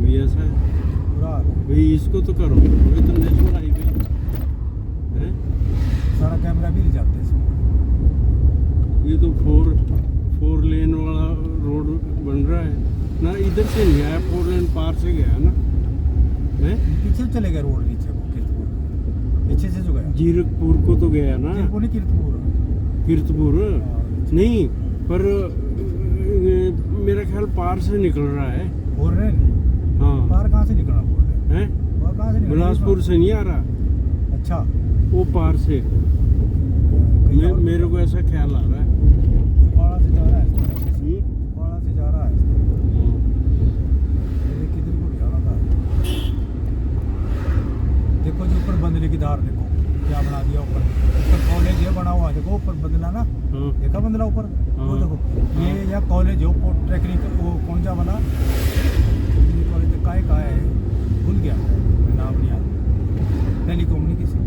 भी ऐसा है बुरा हाल है। भाई, इसको तो करो, ये तो नेशनल हाईवे है। सारा कैमरा भी ले जाते हैं इसमें। ये तो फोर लेन वाला रोड बन रहा है ना, इधर से नहीं आया, 4 लेन पार से गया ना है। पीछे चले गए रोड नीचे को कीर्तपुर, पीछे से जो गया जीरकपुर को तो गया ना, कीर्तपुर नहीं कीर्तपुर। कीर्तपुर नहीं, पर मेरा ख्याल पार से निकल रहा है। बोल रहे हैं हाँ बाहर कहाँ से निकलना बोल रहे हैं? है, बाहर कहाँ से निकलना? बिलासपुर से नहीं आ रहा, अच्छा वो पार से। कहीं और मेरे को ऐसा ख्याल आ रहा है। छुपाड़ा से जा रहा है, छुपाड़ा से जा रहा है। ये किधर को जा रहा था? देखो जी ऊपर बंदले की धार देखो क्या बना दिया ऊपर। ऊपर कॉलेज है बना हुआ, देखो ऊपर बंदला ना, हाँ। देखा बंदला ऊपर, वो देखो ये या कॉलेज है वो टेक्निकल, वो कौन सा बना कॉलेज का है भूल गया, नाम नहीं आता। टेलीकम्युनिकेशन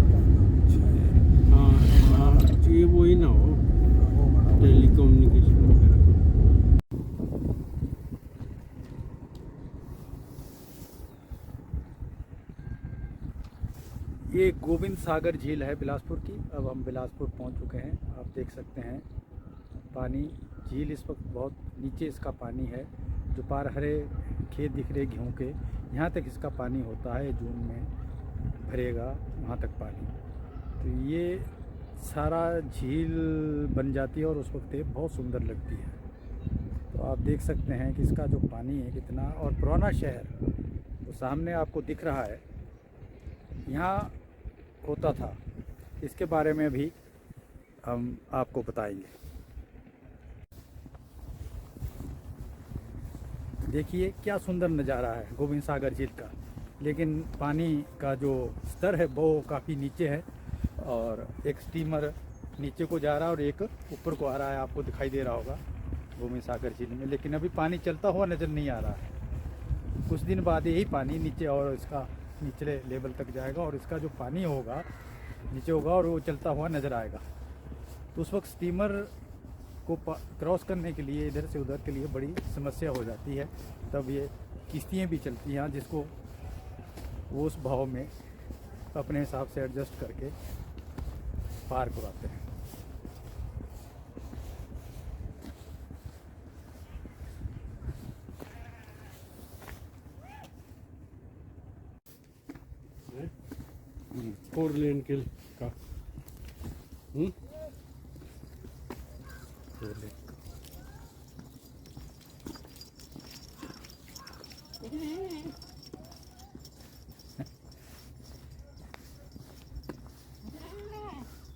हाँ हाँ, ये वही ना हो, वो बना। टेलीकम्युनिकेशन वगैरह। ये गोविंद सागर झील है बिलासपुर की। अब हम बिलासपुर पहुंच चुके हैं। आप देख सकते हैं पानी, झील इस वक्त बहुत नीचे इसका पानी है। जो पार हरे खेत दिख रहे गेहूं के, यहाँ तक इसका पानी होता है। जून में भरेगा वहाँ तक पानी। तो ये सारा झील बन जाती है और उस वक्त ये बहुत सुंदर लगती है। तो आप देख सकते हैं कि इसका जो पानी है कितना, और पुराना शहर वो सामने आपको दिख रहा है, यहाँ होता था। इसके बारे में भी हम आपको बताएंगे। देखिए क्या सुंदर नज़ारा है गोविंद सागर झील का, लेकिन पानी का जो स्तर है वो काफ़ी नीचे है। और एक स्टीमर नीचे को जा रहा है और एक ऊपर को आ रहा है, आपको दिखाई दे रहा होगा गोविंद सागर झील में। लेकिन अभी पानी चलता हुआ नज़र नहीं आ रहा है। कुछ दिन बाद यही पानी नीचे और इसका निचले लेवल तक जाएगा, और इसका जो पानी होगा नीचे होगा और वो चलता हुआ नज़र आएगा। तो उस वक्त स्टीमर को क्रॉस करने के लिए इधर से उधर के लिए बड़ी समस्या हो जाती है। तब ये किश्तियाँ भी चलती हैं जिसको वो उस भाव में अपने हिसाब से एडजस्ट करके पार कराते हैं। फोर लेन के का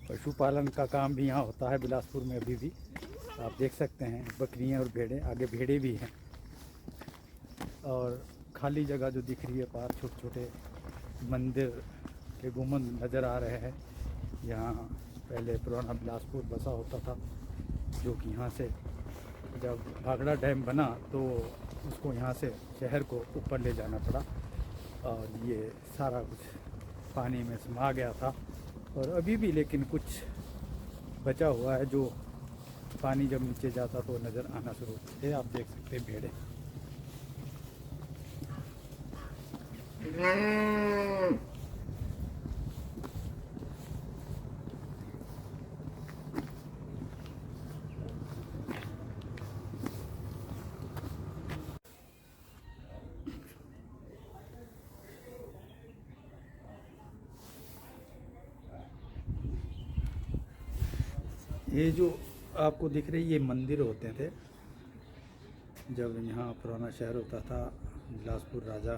पशुपालन का काम भी यहाँ होता है बिलासपुर में अभी भी। आप देख सकते हैं बकरियाँ और भेड़ें, आगे भेड़ें भी हैं। और खाली जगह जो दिख रही है पार, छोटे छोटे मंदिर के गुंबद नज़र आ रहे हैं। यहाँ पहले पुराना बिलासपुर बसा होता था, जो कि यहाँ से जब भाखड़ा डैम बना तो उसको यहाँ से शहर को ऊपर ले जाना पड़ा, और ये सारा कुछ पानी में समा गया था। और अभी भी लेकिन कुछ बचा हुआ है, जो पानी जब नीचे जाता तो नज़र आना शुरू होते थे। आप देख सकते हैं भेड़ें। ये जो आपको दिख रही ये मंदिर होते थे जब यहाँ पुराना शहर होता था। बिलासपुर राजा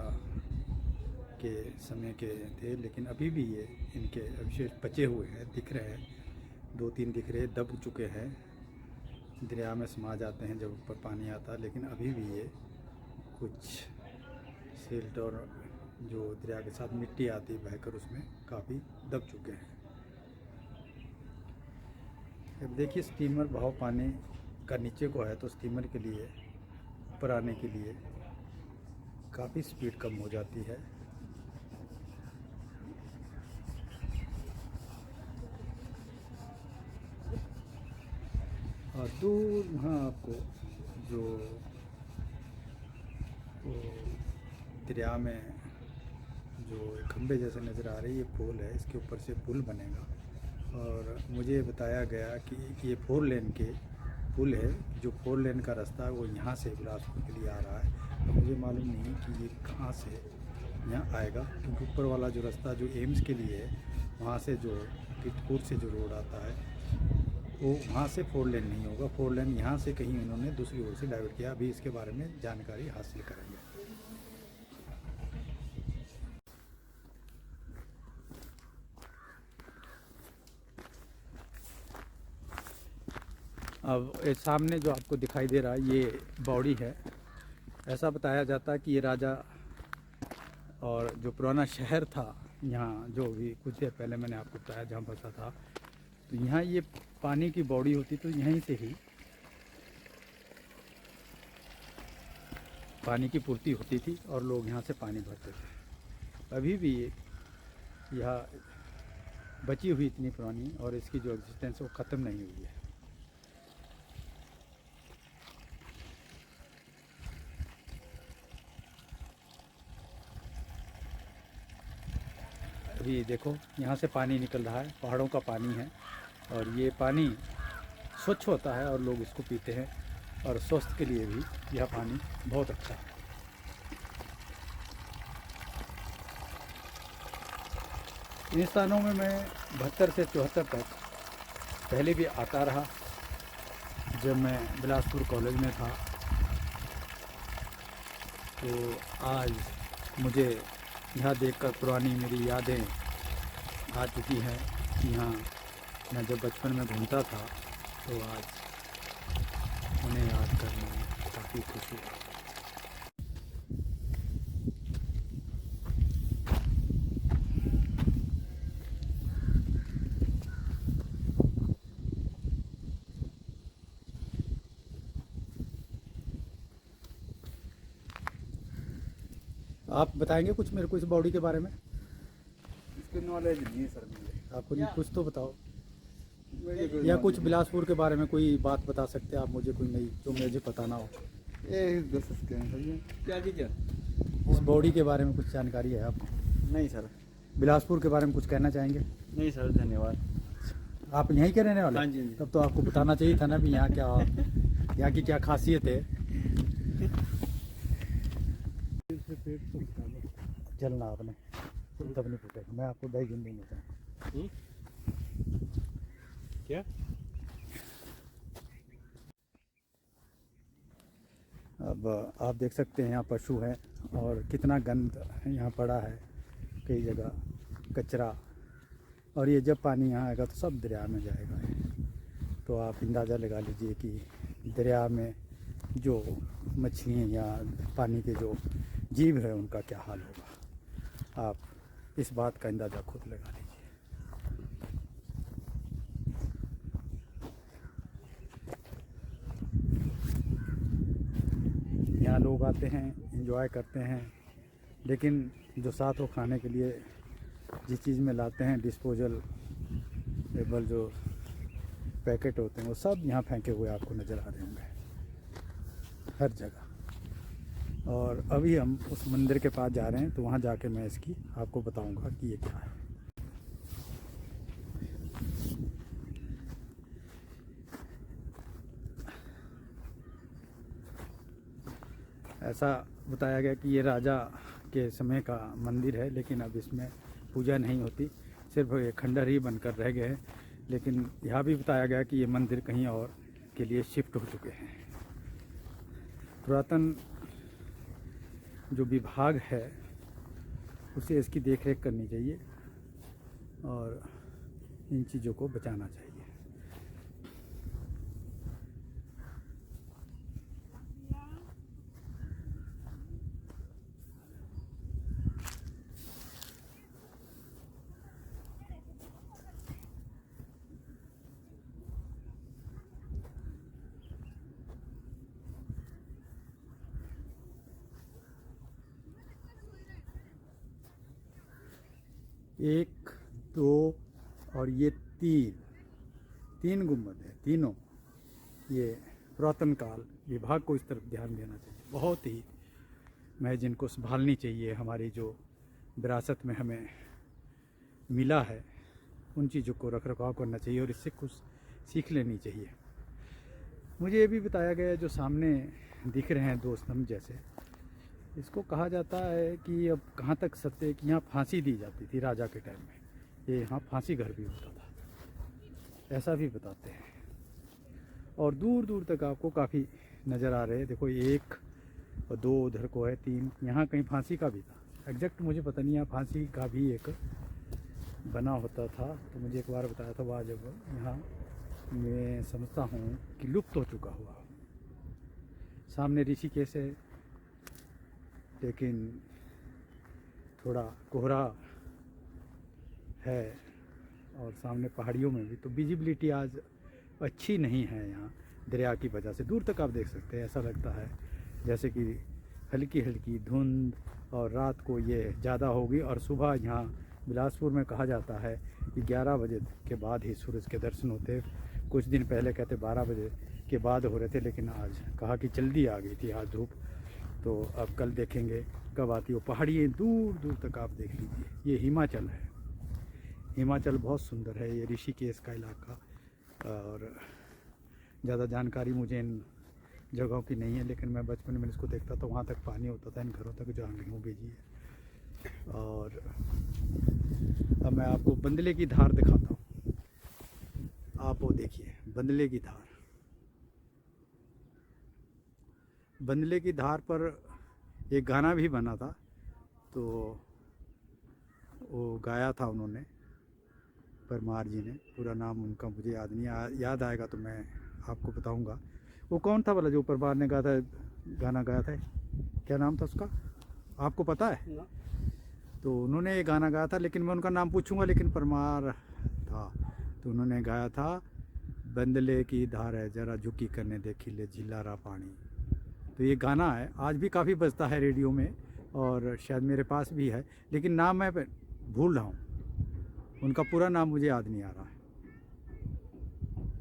के समय के थे, लेकिन अभी भी ये इनके अवशेष बचे हुए हैं, दिख रहे हैं। 2-3 दिख रहे, दब चुके हैं, दरिया में समा जाते हैं जब ऊपर पानी आता है। लेकिन अभी भी ये कुछ सिल्ट और जो दरिया के साथ मिट्टी आती है बहकर, उसमें काफ़ी दब चुके हैं। अब देखिए स्टीमर बहाव पानी का नीचे को है, तो स्टीमर के लिए ऊपर आने के लिए काफ़ी स्पीड कम हो जाती है। और दूर वहाँ आपको जो दरिया में जो खंबे जैसे नज़र आ रही है, ये पुल है, इसके ऊपर से पुल बनेगा। और मुझे बताया गया कि ये 4 लेन के पुल है, जो 4 लेन का रास्ता है वो यहाँ से बिलासपुर के लिए आ रहा है। अब मुझे मालूम नहीं कि ये कहाँ से यहाँ आएगा, क्योंकि ऊपर वाला जो रास्ता जो एम्स के लिए है, वहाँ से जो किटपुर से जो रोड आता है वो वहाँ से 4 लेन नहीं होगा। 4 लेन यहाँ से कहीं उन्होंने दूसरी ओर से डाइवर्ट किया। अभी इसके बारे में जानकारी हासिल करेंगे। अब ये सामने जो आपको दिखाई दे रहा है ये बावड़ी है। ऐसा बताया जाता है कि ये राजा और जो पुराना शहर था यहाँ, जो भी कुछ देर पहले मैंने आपको बताया जहाँ बसा था, तो यहाँ ये पानी की बावड़ी होती, तो यहीं से ही पानी की पूर्ति होती थी और लोग यहाँ से पानी भरते थे। अभी भी यह बची हुई इतनी पुरानी, और इसकी जो एग्जिस्टेंस वो ख़त्म नहीं हुई है। अभी देखो यहाँ से पानी निकल रहा है, पहाड़ों का पानी है, और ये पानी स्वच्छ होता है और लोग इसको पीते हैं, और स्वास्थ्य के लिए भी यह पानी बहुत अच्छा है। इन स्थानों में मैं 72 से 74 तक पहले भी आता रहा, जब मैं बिलासपुर कॉलेज में था। तो आज मुझे यहाँ देखकर पुरानी मेरी यादें आ चुकी हैं। यहाँ मैं जब बचपन में घूमता था, तो आज उन्हें याद करने में काफ़ी खुशी है। आप बताएंगे कुछ मेरे को इस बॉडी के बारे में? इसकी नॉलेज नहीं है सर मुझे। आपको नहीं, कुछ तो बताओ, मुझे कोई या knowledge कुछ नहीं। बिलासपुर के बारे में कोई बात बता सकते हैं आप मुझे, कोई नई जो मुझे पता ना हो। ये दस सकते हैं सर, ये क्या चीज़? इस बॉडी के बारे में कुछ जानकारी है आपको? नहीं सर। बिलासपुर के बारे में कुछ कहना चाहेंगे? नहीं सर, धन्यवाद। आप यहीं के रहने वाले? हाँ जी, हाँ जी। तब तो आपको बताना चाहिए था ना भी यहाँ क्या, यहाँ की क्या खासियत है। चलना आपने तब नहीं पूछेगा, मैं आपको दही गिन दूंगा। क्या? अब आप देख सकते हैं यहाँ पशु हैं, और कितना गंद यहाँ पड़ा है, कई जगह कचरा, और ये जब पानी यहाँ आएगा तो सब दरिया में जाएगा। तो आप अंदाज़ा लगा लीजिए कि दरिया में जो मछलियाँ या पानी के जो जीव है उनका क्या हाल होगा। आप इस बात का अंदाज़ा खुद लगा लीजिए। यहाँ लोग आते हैं, एंजॉय करते हैं, लेकिन जो साथ वो खाने के लिए जिस चीज़ में लाते हैं, डिस्पोजल जो पैकेट होते हैं, वो सब यहाँ फेंके हुए आपको नज़र आ रहे होंगे हर जगह। और अभी हम उस मंदिर के पास जा रहे हैं, तो वहाँ जाके मैं इसकी आपको बताऊंगा कि ये क्या है। ऐसा बताया गया कि ये राजा के समय का मंदिर है, लेकिन अब इसमें पूजा नहीं होती, सिर्फ ये खंडर ही बनकर रह गए हैं। लेकिन यह भी बताया गया कि ये मंदिर कहीं और के लिए शिफ्ट हो चुके हैं। पुरातन जो विभाग है उसे इसकी देखरेख करनी चाहिए और इन चीज़ों को बचाना चाहिए। एक, दो और ये तीन गुंबद है, तीनों। ये पुरातन काल विभाग को इस तरफ ध्यान देना चाहिए। बहुत ही महज इनको संभालनी चाहिए। हमारी जो विरासत में हमें मिला है उन चीज़ों को रख रखाव करना चाहिए और इससे कुछ सीख लेनी चाहिए। मुझे ये भी बताया गया जो सामने दिख रहे हैं दो स्तंभ जैसे, इसको कहा जाता है कि अब कहाँ तक सत्य है कि यहाँ फांसी दी जाती थी राजा के टाइम में, ये यहाँ फांसी घर भी होता था, ऐसा भी बताते हैं। और दूर दूर तक आपको काफ़ी नज़र आ रहे हैं। देखो 1 और 2 उधर को है, 3 यहाँ कहीं फांसी का भी था। एग्जैक्ट मुझे पता नहीं है, फांसी का भी एक बना होता था। तो मुझे एक बार बताया था वह जब यहाँ मैं समझता हूँ कि लुप्त हो चुका हुआ। सामने ऋषिकेश है लेकिन थोड़ा कोहरा है और सामने पहाड़ियों में भी तो विजिबिलिटी आज अच्छी नहीं है यहाँ दरिया की वजह से। दूर तक आप देख सकते हैं, ऐसा लगता है जैसे कि हल्की हल्की धुंध और रात को ये ज़्यादा होगी। और सुबह यहाँ बिलासपुर में कहा जाता है कि 11 बजे के बाद ही सूरज के दर्शन होते। कुछ दिन पहले कहते 12 बजे के बाद हो रहे थे, लेकिन आज कहा कि जल्दी आ गई थी आज धूप। तो अब कल देखेंगे कब आती है। पहाड़ियाँ दूर दूर तक आप देख लीजिए। ये हिमाचल है, हिमाचल बहुत सुंदर है, ये ऋषिकेश का इलाका। और ज़्यादा जानकारी मुझे इन जगहों की नहीं है, लेकिन मैं बचपन में इसको देखता था, वहाँ तक पानी होता था, इन घरों तक जो हूँ भेजी है। और अब मैं आपको बंदले की धार दिखाता हूँ। आप वो देखिए बंदले की धार। बंदले की धार पर एक गाना भी बना था, तो वो गाया था उन्होंने, परमार जी ने। पूरा नाम उनका मुझे याद नहीं, याद आएगा तो मैं आपको बताऊंगा। वो कौन था वाला जो परमार ने गाया था, गाना गाया था, क्या नाम था उसका, आपको पता है? तो उन्होंने ये गाना गाया था, लेकिन मैं उनका नाम पूछूंगा, लेकिन परमार था। तो उन्होंने गाया था, बंदले की धार है जरा झुकी करने देखी ले झिलारा पानी। तो ये गाना है, आज भी काफ़ी बजता है रेडियो में और शायद मेरे पास भी है, लेकिन नाम मैं भूल रहा हूँ, उनका पूरा नाम मुझे याद नहीं आ रहा है।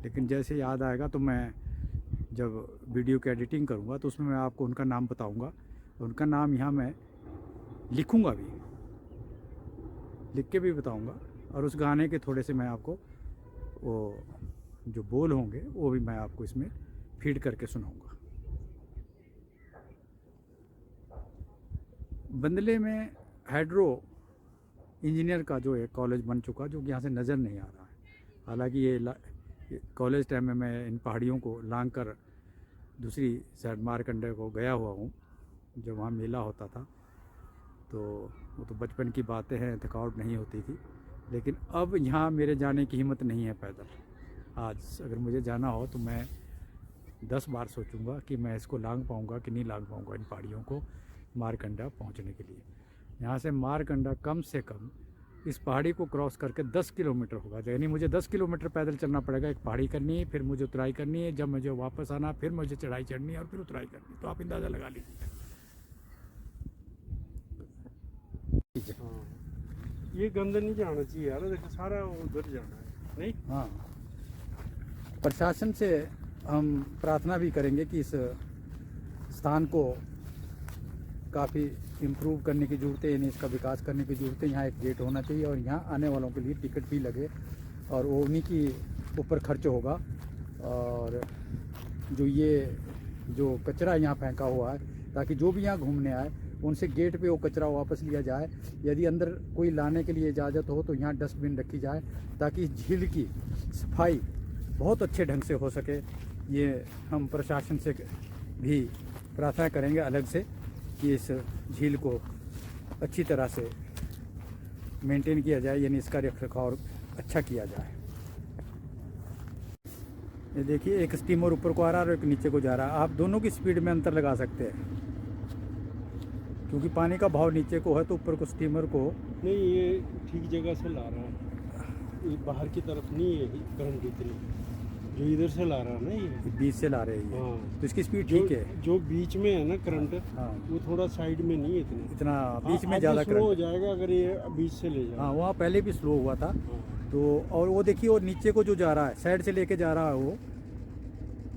लेकिन जैसे याद आएगा तो मैं जब वीडियो की एडिटिंग करूँगा तो उसमें मैं आपको उनका नाम बताऊँगा। उनका नाम यहाँ मैं लिखूँगा भी, लिख के भी बताऊँगा। और उस गाने के थोड़े से मैं आपको वो जो बोल होंगे वो भी मैं आपको इसमें फीड करके सुनाऊँगा। बंदले में हाइड्रो इंजीनियर का जो एक कॉलेज बन चुका, जो कि यहाँ से नज़र नहीं आ रहा है। हालांकि ये कॉलेज टाइम में मैं इन पहाड़ियों को लांग कर दूसरी साइड मारकंडे को गया हुआ हूँ, जब वहाँ मेला होता था। तो वो तो बचपन की बातें हैं, थकावट नहीं होती थी। लेकिन अब यहाँ मेरे जाने की हिम्मत नहीं है पैदल। आज अगर मुझे जाना हो तो मैं 10 बार सोचूंगा कि मैं इसको लांग पाऊँगा कि नहीं लांग पाऊँगा, इन पहाड़ियों को मारकंडा पहुँचने के लिए। यहाँ से मारकंडा कम से कम इस पहाड़ी को क्रॉस करके 10 किलोमीटर होगा, यानी मुझे 10 किलोमीटर पैदल चलना पड़ेगा। एक पहाड़ी करनी है, फिर मुझे उतराई करनी है, जब मुझे वापस आना फिर मुझे चढ़ाई चढ़नी है और फिर उतराई करनी है। तो आप अंदाज़ा लगा लीजिए। हाँ, ये गंद नहीं जाना चाहिए यार, देखो सारा उधर जाना है नहीं। हाँ, प्रशासन से हम प्रार्थना भी करेंगे कि इस स्थान को काफ़ी इम्प्रूव करने की ज़रूरत है, यानी इसका विकास करने की ज़रूरत है। यहाँ एक गेट होना चाहिए और यहाँ आने वालों के लिए टिकट भी लगे और वो उन्हीं की ऊपर खर्च होगा। और जो कचरा यहाँ फेंका हुआ है, ताकि जो भी यहाँ घूमने आए उनसे गेट पे वो कचरा वापस लिया जाए। यदि अंदर कोई लाने के लिए इजाज़त हो तो यहाँ डस्टबिन रखी जाए, ताकि झील की सफाई बहुत अच्छे ढंग से हो सके। ये हम प्रशासन से भी प्रार्थना करेंगे अलग से कि इस झील को अच्छी तरह से मेंटेन किया जाए, यानी इसका रखरखाव अच्छा किया जाए। ये देखिए, एक स्टीमर ऊपर को आ रहा है और एक नीचे को जा रहा है। आप दोनों की स्पीड में अंतर लगा सकते हैं, क्योंकि पानी का भाव नीचे को है तो ऊपर को स्टीमर को नहीं, ये ठीक जगह से ला रहा है, ये बाहर की तरफ नहीं है करंट इतनी, जो इधर से ला रहा है ना, ये बीच से ला रहे हैं। हाँ, तो इसकी स्पीड ठीक है। जो बीच में है ना करंट, हाँ, वो थोड़ा साइड में नहीं है इतना बीच में ज़्यादा स्लो हो करंट जाएगा अगर ये बीच से ले जाए। हाँ, वहाँ पहले भी स्लो हुआ था। हाँ। तो और वो देखिए, और नीचे को जो जा रहा है, साइड से लेके जा रहा है वो,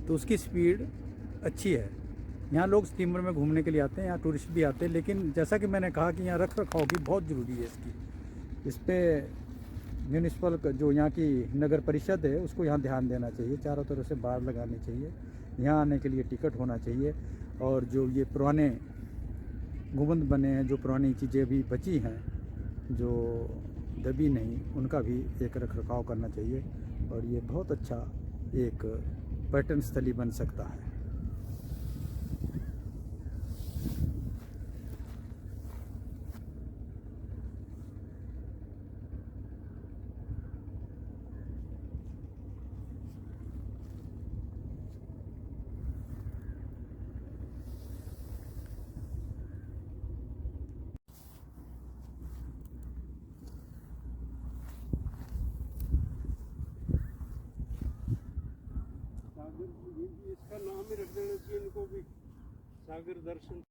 तो उसकी स्पीड अच्छी है। यहाँ लोग स्टीमर में घूमने के लिए आते हैं, यहाँ टूरिस्ट भी आते हैं, लेकिन जैसा कि मैंने कहा कि यहाँ रख रखाव की बहुत ज़रूरी है इसकी। इस पर म्यूनिसिपल जो यहाँ की नगर परिषद है उसको यहाँ ध्यान देना चाहिए, चारों तरफ से बाड़ लगानी चाहिए, यहाँ आने के लिए टिकट होना चाहिए, और जो ये पुराने गुंबद बने हैं, जो पुरानी चीज़ें भी बची हैं जो दबी नहीं, उनका भी एक रख रखाव करना चाहिए, और ये बहुत अच्छा एक पर्यटन स्थली बन सकता है। इसका नाम ही रख देना चाहिए इनको भी, सागर दर्शन।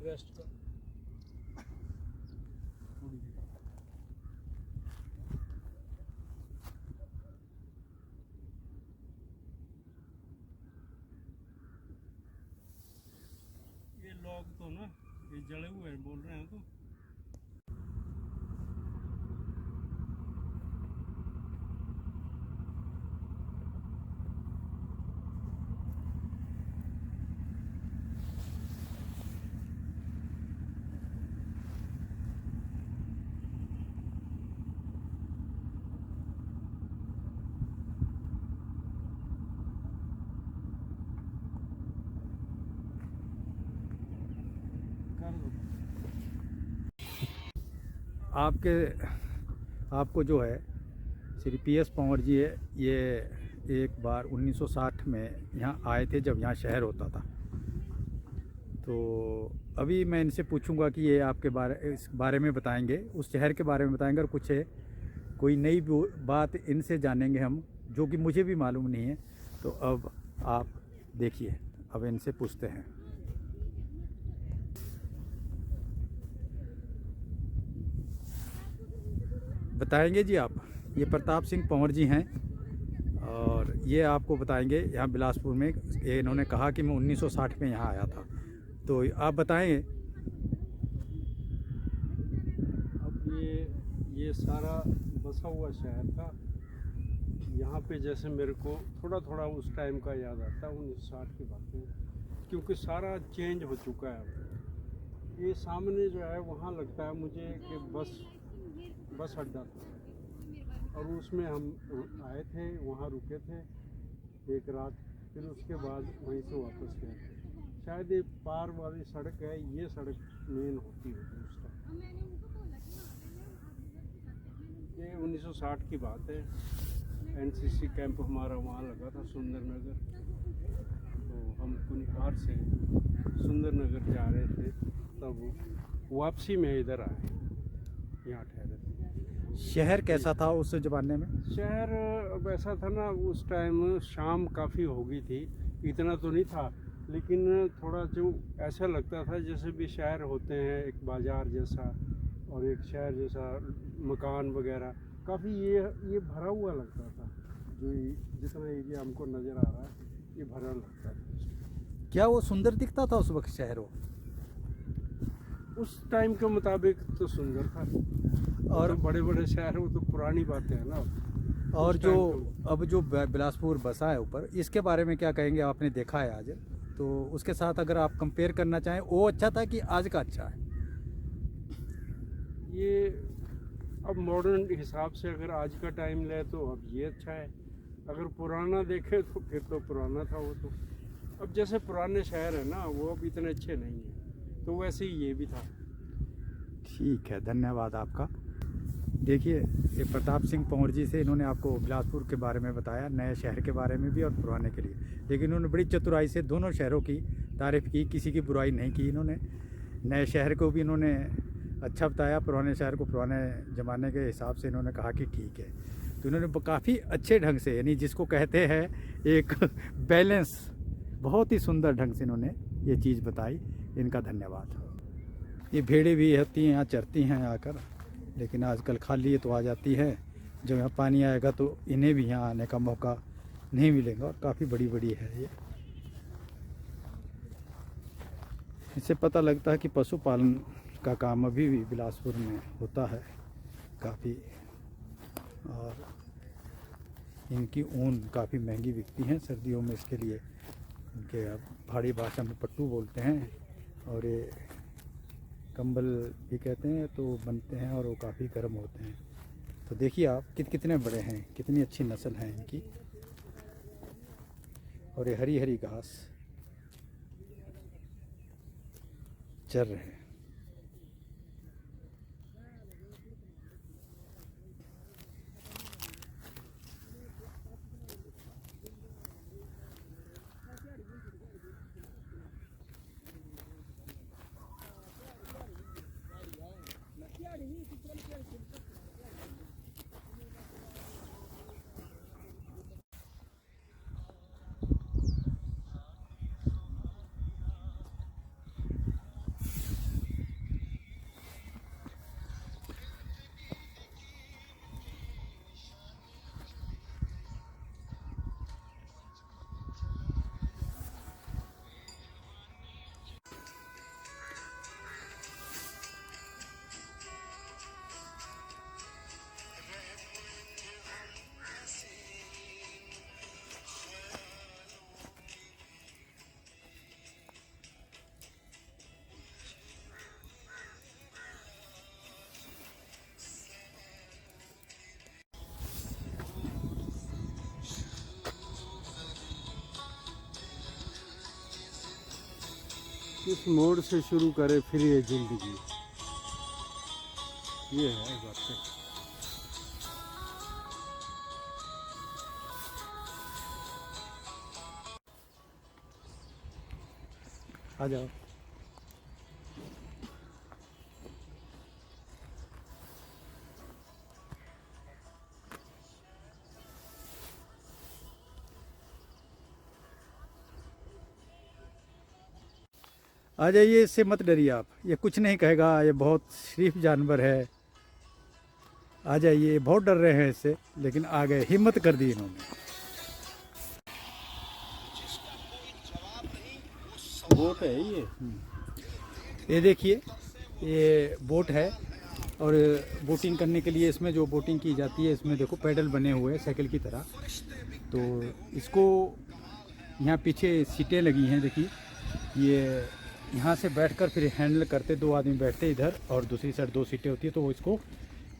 रेस्ट का ये लोग तो ना ये जड़े हुए हैं बोल रहे हैं तो आपको जो है श्री PS पंवर जी है, ये एक बार 1960 में यहाँ आए थे जब यहाँ शहर होता था। तो अभी मैं इनसे पूछूंगा कि ये आपके इस बारे में बताएंगे, उस शहर के बारे में बताएंगे, और कुछ है कोई नई बात इनसे जानेंगे हम, जो कि मुझे भी मालूम नहीं है। तो अब आप देखिए, अब इनसे पूछते हैं। बताएंगे जी आप। ये प्रताप सिंह पंवर जी हैं, और ये आपको बताएंगे यहाँ बिलासपुर में। ये इन्होंने कहा कि मैं 1960 में यहाँ आया था, तो आप बताएंगे। अब ये सारा बसा हुआ शहर था यहाँ पे, जैसे मेरे को थोड़ा थोड़ा उस टाइम का याद आता है, 1960 की बातें, क्योंकि सारा चेंज हो चुका है अब। ये सामने जो है वहाँ लगता है मुझे कि बस अड्डा था, और उसमें हम आए थे, वहाँ रुके थे एक रात, फिर उसके बाद वहीं से वापस गए। शायद ये पार वाली सड़क है, ये सड़क मेन होती होगी उस टाइम। ये 1960 की बात है। NCC कैंप हमारा वहाँ लगा था, सुंदरनगर। तो हम कुनिहार से सुंदरनगर जा रहे थे, तब वापसी में इधर आए, यहाँ ठहरे थे। शहर कैसा था उस ज़माने में? शहर वैसा था ना, उस टाइम शाम काफ़ी हो गई थी, इतना तो नहीं था, लेकिन थोड़ा जो ऐसा लगता था जैसे भी शहर होते हैं, एक बाज़ार जैसा और एक शहर जैसा, मकान वगैरह काफ़ी ये भरा हुआ लगता था। जो जितना एरिया हमको नज़र आ रहा है ये भरा लगता था। क्या वो सुंदर दिखता था उस वक्त शहर? वो उस टाइम के मुताबिक तो सुंदर था, और तो बड़े बड़े शहर, वो तो पुरानी बातें हैं ना। और जो अब जो बिलासपुर बसा है ऊपर, इसके बारे में क्या कहेंगे? आपने देखा है आज, तो उसके साथ अगर आप कंपेयर करना चाहें, वो अच्छा था कि आज का अच्छा है? ये अब मॉडर्न हिसाब से अगर आज का टाइम ले तो अब ये अच्छा है, अगर पुराना देखे तो फिर तो पुराना था वो तो। अब जैसे पुराने शहर है ना, वो अब इतने अच्छे नहीं हैं, तो वैसे ही ये भी था। ठीक है, धन्यवाद आपका। देखिए, ये प्रताप सिंह पंवर जी से इन्होंने आपको बिलासपुर के बारे में बताया, नए शहर के बारे में भी और पुराने के लिए। लेकिन इन्होंने बड़ी चतुराई से दोनों शहरों की तारीफ़ की, किसी की बुराई नहीं की इन्होंने। नए शहर को भी इन्होंने अच्छा बताया, पुराने शहर को पुराने ज़माने के हिसाब से इन्होंने कहा कि ठीक है। तो इन्होंने काफ़ी अच्छे ढंग से, यानी जिसको कहते हैं एक बैलेंस, बहुत ही सुंदर ढंग से इन्होंने ये चीज़ बताई। इनका धन्यवाद। ये भेड़ें भी होती हैं यहाँ, चरती हैं आकर, लेकिन आजकल खाली है तो आ जाती है। जब यहाँ पानी आएगा तो इन्हें भी यहाँ आने का मौका नहीं मिलेगा। और काफ़ी बड़ी बड़ी है ये। इससे पता लगता है कि पशुपालन का काम अभी भी बिलासपुर में होता है काफ़ी। और इनकी ऊन काफ़ी महंगी बिकती हैं सर्दियों में। इसके लिए इनके पहाड़ी भाषा में पट्टू बोलते हैं, और ये कंबल भी कहते हैं, तो बनते हैं और वो काफ़ी गर्म होते हैं। तो देखिए आप कितने बड़े हैं, कितनी अच्छी नस्ल है इनकी। और ये हरी हरी घास चर रहे हैं। किस मोड़ से शुरू करे फिर ये जिंदगी, ये है बात। आ जाओ। आ जाइए, इससे मत डरिए आप। ये कुछ नहीं कहेगा, ये बहुत शरीफ जानवर है। आ जाइए। बहुत डर रहे हैं इससे, लेकिन आ गए, हिम्मत कर दी इन्होंने। बोट है ये देखिए, ये बोट है। और बोटिंग करने के लिए इसमें जो बोटिंग की जाती है, इसमें देखो पैडल बने हुए हैं साइकिल की तरह। तो इसको यहाँ पीछे सीटें लगी हैं, देखिए। ये यहाँ से बैठकर फिर हैंडल करते, दो आदमी बैठते इधर और दूसरी साइड दो सीटें होती है, तो वो इसको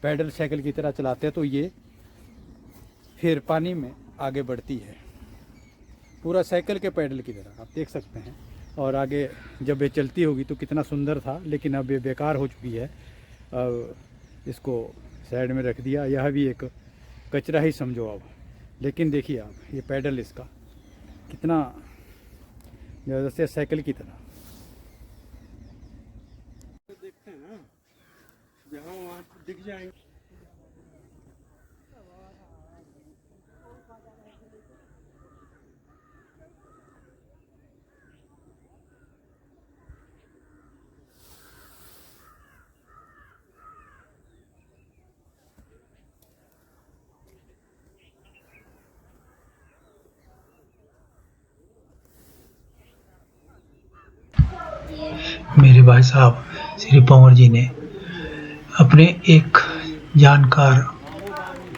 पैडल साइकिल की तरह चलाते हैं। तो ये फिर पानी में आगे बढ़ती है, पूरा साइकिल के पैडल की तरह, आप देख सकते हैं। और आगे जब ये चलती होगी तो कितना सुंदर था, लेकिन अब ये बेकार हो चुकी है। अब इसको साइड में रख दिया। यह भी एक कचरा ही समझो अब। लेकिन देखिए आप, ये पैडल इसका कितना जैसे साइकिल की तरह। देखते हैं ना, जहाँ वहाँ दिख जाएंगे। मेरे भाई साहब श्री पंवर जी ने अपने एक जानकार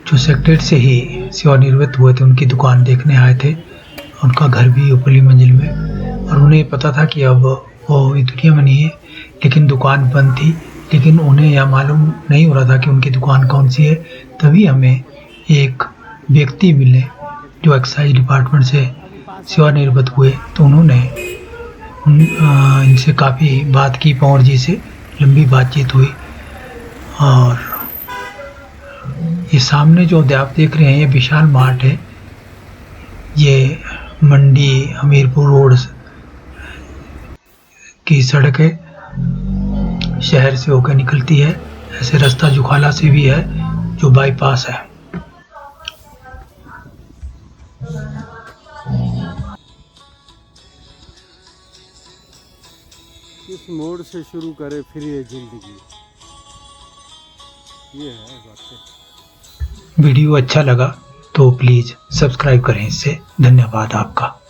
जो सेक्रेटरी से ही सेवानिवृत्त हुए थे, उनकी दुकान देखने आए थे। उनका घर भी ऊपरली मंजिल में, और उन्हें पता था कि अब वो इस दुनिया में नहीं है, लेकिन दुकान बंद थी। लेकिन उन्हें यह मालूम नहीं हो रहा था कि उनकी दुकान कौन सी है। तभी हमें एक व्यक्ति मिले जो एक्साइज डिपार्टमेंट से सेवानिवृत्त हुए। तो उन्होंने इनसे काफ़ी बात की, पंवर जी से लंबी बातचीत हुई। और ये सामने जो आप देख रहे हैं, ये विशाल मार्ट है। ये मंडी हमीरपुर रोड की सड़क है, शहर से होकर निकलती है। ऐसे रास्ता जुखाला से भी है जो बाईपास है। किस मोड़ से शुरू करे फिर ये जिंदगी, ये है बातें। वीडियो अच्छा लगा तो प्लीज़ सब्सक्राइब करें। इससे धन्यवाद आपका।